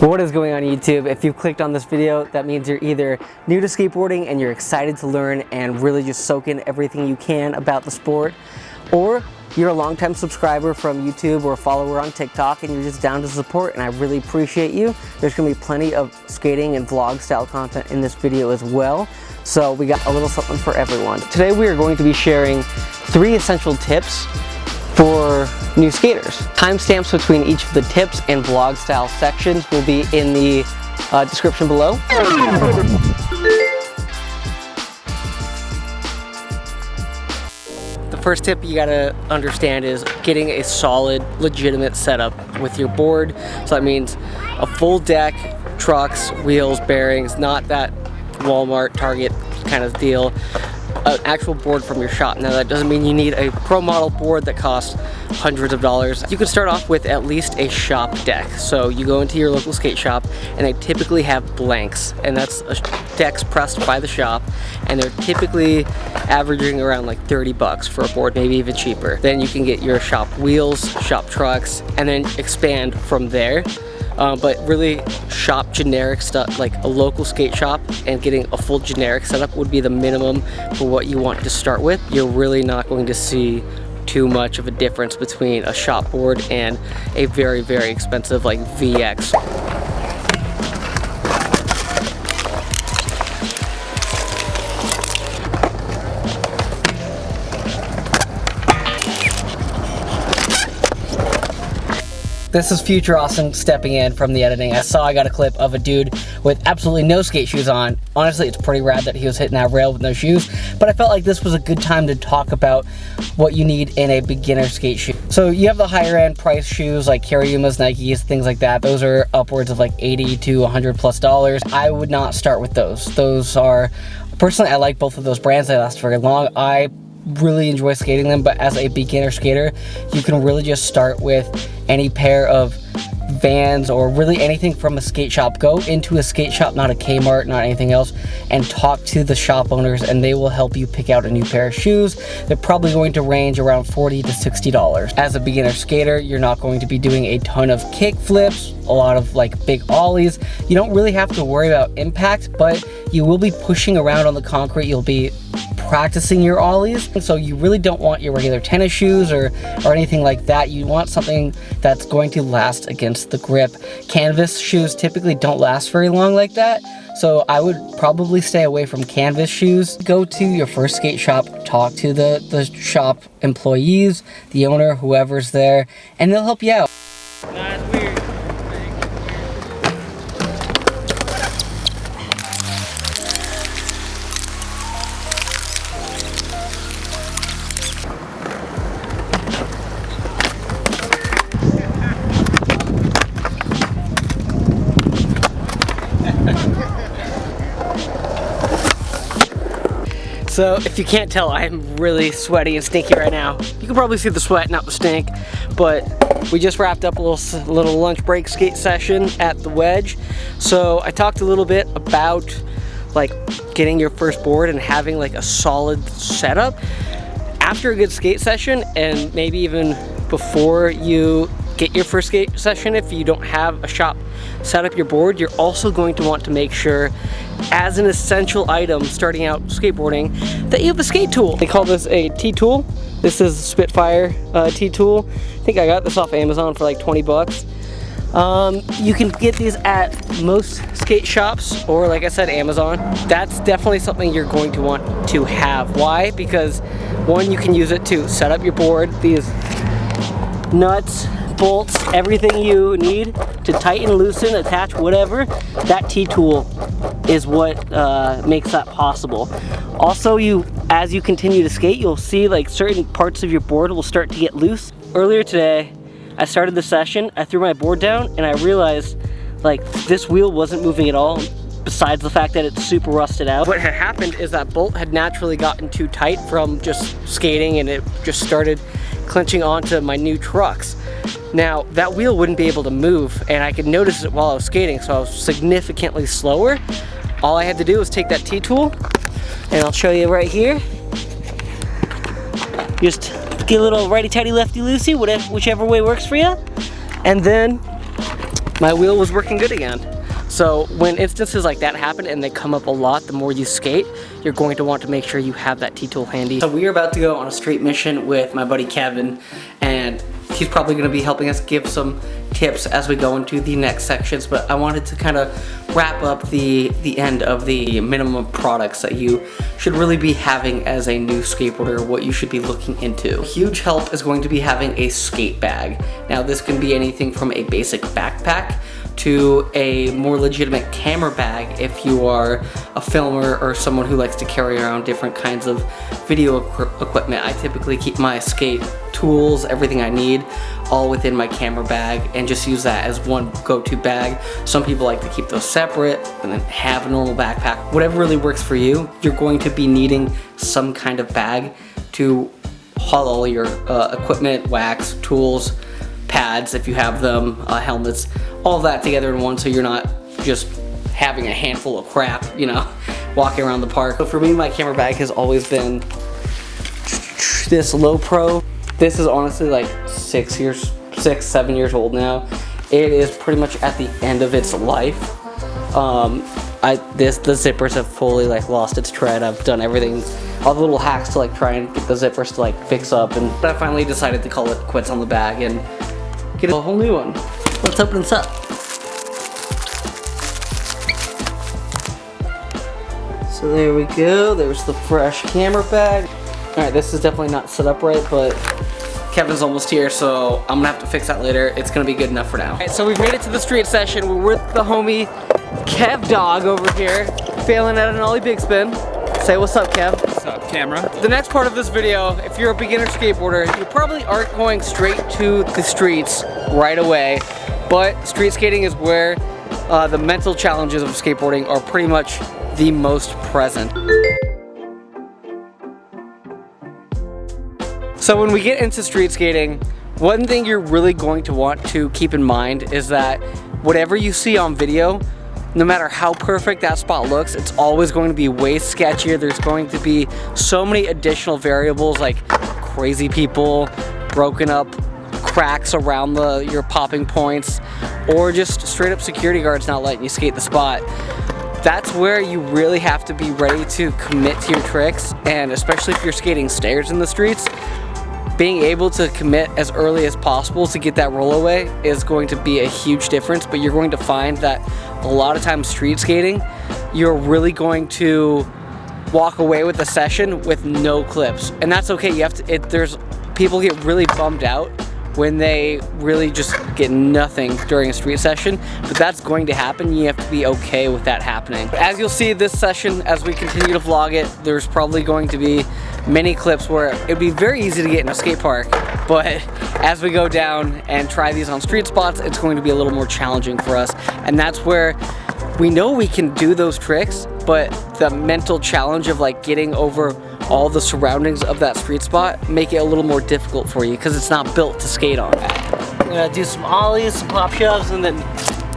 What is going on YouTube? If you've clicked on this video, that means you're either new to skateboarding and you're excited to learn and really just soak in everything you can about the sport, or you're a longtime subscriber from YouTube or a follower on TikTok and you're just down to support, and I really appreciate you. There's going to be plenty of skating and vlog style content in this video as well, so we got a little something for everyone. Today we are going to be sharing 3 essential tips for new skaters. Timestamps between each of the tips and vlog style sections will be in the description below. The first tip you gotta understand is getting a solid, legitimate setup with your board. So that means a full deck, trucks, wheels, bearings, not that Walmart, Target kind of deal. An actual board from your shop. Now that doesn't mean you need a pro model board that costs hundreds of dollars. You can start off with at least a shop deck. So you go into your local skate shop and they typically have blanks, and that's decks pressed by the shop, and they're typically averaging around like 30 bucks for a board, maybe even cheaper. Then you can get your shop wheels, shop trucks, and then expand from there. But really shop generic stuff, like a local skate shop, and getting a full generic setup would be the minimum for what you want to start with. You're really not going to see too much of a difference between a shop board and a very, very expensive like VX. This is future Austin stepping in from the editing. I got a clip of a dude with absolutely no skate shoes on. Honestly, it's pretty rad that he was hitting that rail with no shoes, but I felt like this was a good time to talk about what you need in a beginner skate shoe. So you have the higher end price shoes like Caruso's, Nikes, things like that. Those are upwards of like 80 to 100 plus dollars. I would not start with those. Those are, personally, I like both of those brands. They last very long. I really enjoy skating them, but as a beginner skater, you can really just start with any pair of Vans or really anything from a skate shop. Go into a skate shop, not a Kmart, not anything else, and talk to the shop owners, and they will help you pick out a new pair of shoes. They're probably going to range around $40 to $60. As a beginner skater, you're not going to be doing a ton of kick flips, a lot of like big ollies. You don't really have to worry about impact, but you will be pushing around on the concrete. You'll be practicing your ollies, and so you really don't want your regular tennis shoes or anything like that. You want something that's going to last against the grip. Canvas shoes typically don't last very long like that, so I would probably stay away from canvas shoes. Go to your first skate shop, talk to the shop employees, the owner, whoever's there, and they'll help you out. That's weird. So if you can't tell, I'm really sweaty and stinky right now. You can probably see the sweat, not the stink, but we just wrapped up a little lunch break skate session at the Wedge. So I talked a little bit about like getting your first board and having like a solid setup. After a good skate session, and maybe even before you get your first skate session, if you don't have a shop set up your board, you're also going to want to make sure, as an essential item starting out skateboarding, that you have a skate tool. They call this a T-tool. This is a Spitfire T-tool. I think I got this off Amazon for like 20 bucks. You can get these at most skate shops, or like I said, Amazon. That's definitely something you're going to want to have. Why? Because one, you can use it to set up your board. These nuts, bolts, everything you need to tighten, loosen, attach, whatever, that T-tool is what makes that possible. Also, as you continue to skate, you'll see like certain parts of your board will start to get loose. Earlier today, I started the session, I threw my board down, and I realized like this wheel wasn't moving at all, besides the fact that it's super rusted out. What had happened is that bolt had naturally gotten too tight from just skating, and it just started clenching onto my new trucks. Now, that wheel wouldn't be able to move, and I could notice it while I was skating, so I was significantly slower. All I had to do was take that T-tool, and I'll show you right here. Just get a little righty-tighty, lefty-loosey, whichever way works for you. And then my wheel was working good again. So when instances like that happen and they come up a lot, the more you skate, you're going to want to make sure you have that T-tool handy. So we are about to go on a street mission with my buddy Kevin, and he's probably going to be helping us give some tips as we go into the next sections, but I wanted to kind of wrap up the end of the minimum products that you should really be having as a new skateboarder, what you should be looking into. A huge help is going to be having a skate bag. Now this can be anything from a basic backpack to a more legitimate camera bag if you are a filmer or someone who likes to carry around different kinds of video equipment. I typically keep my skate tools, everything I need, all within my camera bag and just use that as one go-to bag. Some people like to keep those separate and then have a normal backpack. Whatever really works for you, you're going to be needing some kind of bag to haul all your equipment, wax, tools, pads if you have them, helmets, all of that together in one, so you're not just having a handful of crap, you know, walking around the park. So for me, my camera bag has always been this Low Pro. This is honestly like 7 years old now. It is pretty much at the end of its life. The zippers have fully like lost its tread. I've done everything, all the little hacks to like try and get the zippers to like fix up, and I finally decided to call it quits on the bag and get a whole new one. Let's open this up. So there we go, there's the fresh camera bag. Alright, this is definitely not set up right, but Kevin's almost here, so I'm gonna have to fix that later. It's gonna be good enough for now. Alright, so we've made it to the street session. We're with the homie Kev Dog over here, failing at an ollie big spin. Say what's up, Kev. What's up, camera? The next part of this video, if you're a beginner skateboarder, you probably aren't going straight to the streets right away, but street skating is where the mental challenges of skateboarding are pretty much the most present. So when we get into street skating, one thing you're really going to want to keep in mind is that whatever you see on video, no matter how perfect that spot looks, it's always going to be way sketchier. There's going to be so many additional variables like crazy people, broken up cracks around your popping points, or just straight up security guards not letting you skate the spot. That's where you really have to be ready to commit to your tricks, and especially if you're skating stairs in the streets, being able to commit as early as possible to get that rollaway is going to be a huge difference. But you're going to find that a lot of times street skating, you're really going to walk away with the session with no clips, and that's okay. You have to. There's people get really bummed out when they really just get nothing during a street session, but that's going to happen. You have to be okay with that happening. But as you'll see this session, as we continue to vlog it, there's probably going to be many clips where it'd be very easy to get in a skate park, but as we go down and try these on street spots, it's going to be a little more challenging for us. And that's where we know we can do those tricks, but the mental challenge of like getting over all the surroundings of that street spot make it a little more difficult for you because it's not built to skate on. I'm gonna do some ollies, some pop shoves, and then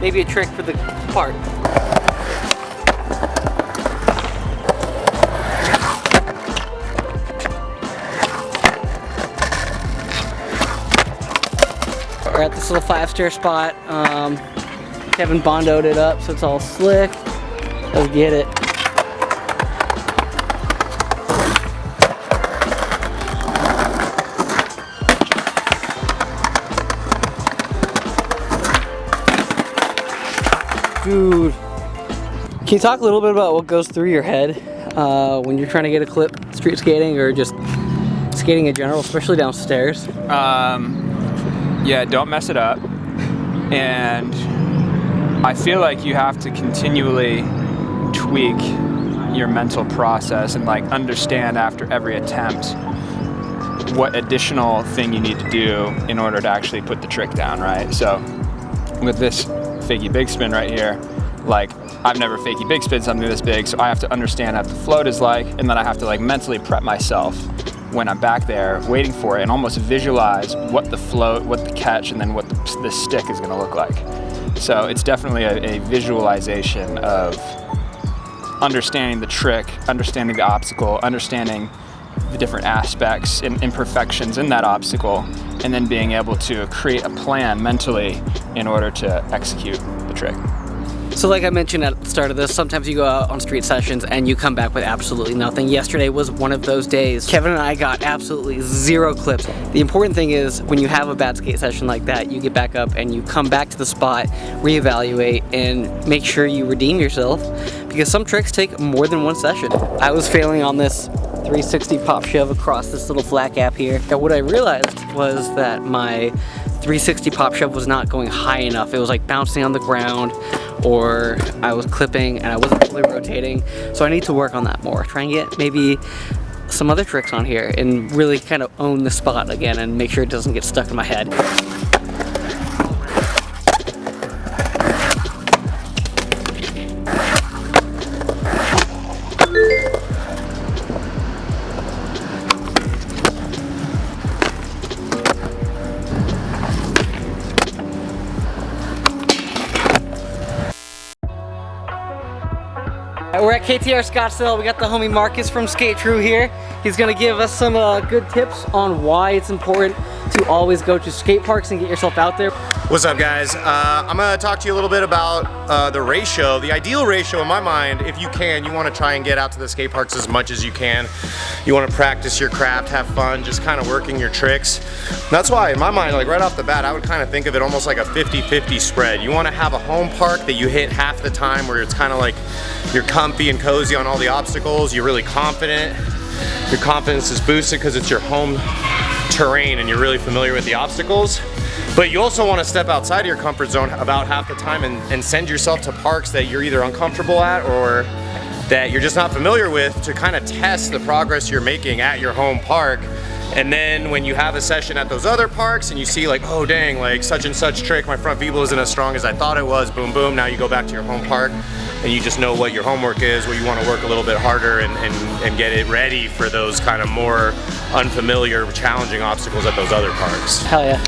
maybe a trick for the park. We're at this little 5-stair spot. Kevin bondoed it up so it's all slick. Let's get it. Dude, can you talk a little bit about what goes through your head when you're trying to get a clip street skating or just skating in general, especially downstairs? Yeah, don't mess it up. And I feel like you have to continually tweak your mental process and like understand after every attempt what additional thing you need to do in order to actually put the trick down, right? So with this fakie big spin right here, like I've never fakie big spin something this big, so I have to understand what the float is like, and then I have to like mentally prep myself when I'm back there waiting for it and almost visualize what the float, what the catch, and then what the stick is gonna look like. So it's definitely a visualization of understanding the trick, understanding the obstacle, understanding the different aspects and imperfections in that obstacle, and then being able to create a plan mentally in order to execute the trick. So like I mentioned at the start of this, sometimes you go out on street sessions and you come back with absolutely nothing. Yesterday was one of those days. Kevin and I got absolutely 0 clips. The important thing is when you have a bad skate session like that, you get back up and you come back to the spot, reevaluate, and make sure you redeem yourself, because some tricks take more than one session. I was failing on this 360 pop shove across this little flat gap here. And what I realized was that my 360 pop shove was not going high enough. It was like bouncing on the ground, or I was clipping and I wasn't fully rotating. So I need to work on that more. Try and get maybe some other tricks on here and really kind of own the spot again and make sure it doesn't get stuck in my head. We're at KTR Scottsdale. We got the homie Marcus from Skate True here. He's gonna give us some good tips on why it's important to always go to skate parks and get yourself out there. What's up, guys? I'm gonna talk to you a little bit about the ratio. The ideal ratio in my mind, if you can, you wanna try and get out to the skate parks as much as you can. You wanna practice your craft, have fun, just kind of working your tricks. That's why, in my mind, like right off the bat, I would kind of think of it almost like a 50-50 spread. You wanna have a home park that you hit half the time, where it's kind of like you're comfy and cozy on all the obstacles, you're really confident. Your confidence is boosted because it's your home terrain and you're really familiar with the obstacles. But you also want to step outside of your comfort zone about half the time and send yourself to parks that you're either uncomfortable at or that you're just not familiar with, to kind of test the progress you're making at your home park. And then when you have a session at those other parks and you see like, oh dang, like such and such trick, my front feeble isn't as strong as I thought it was, boom boom, now you go back to your home park and you just know what your homework is, what you want to work a little bit harder and get it ready for those kind of more unfamiliar, challenging obstacles at those other parks. Hell yeah.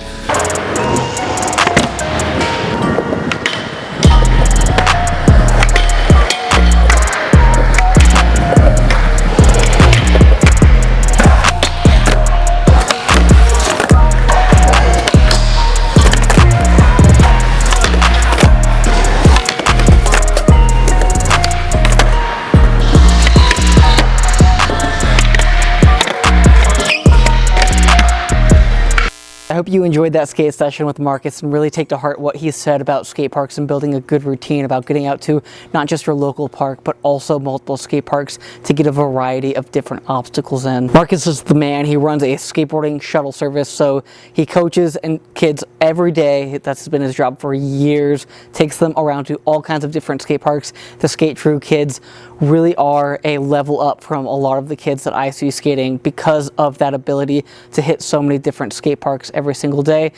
I hope you enjoyed that skate session with Marcus and really take to heart what he said about skate parks and building a good routine about getting out to not just your local park, but also multiple skate parks to get a variety of different obstacles in. Marcus is the man. He runs a skateboarding shuttle service, so he coaches and kids every day. That's been his job for years. Takes them around to all kinds of different skate parks. The Skate True kids really are a level up from a lot of the kids that I see skating because of that ability to hit so many different skate parks every single day.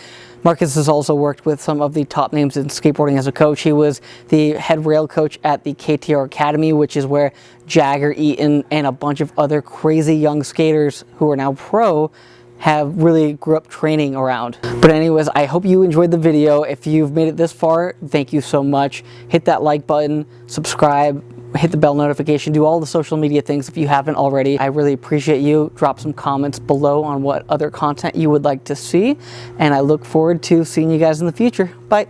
Marcus has also worked with some of the top names in skateboarding as a coach. He was the head rail coach at the KTR Academy, which is where Jagger, Eaton, and a bunch of other crazy young skaters who are now pro have really grew up training around. But anyways, I hope you enjoyed the video. If you've made it this far, thank you so much. Hit that like button, subscribe, hit the bell notification, do all the social media things if you haven't already. I really appreciate you. Drop some comments below on what other content you would like to see, and I look forward to seeing you guys in the future. Bye.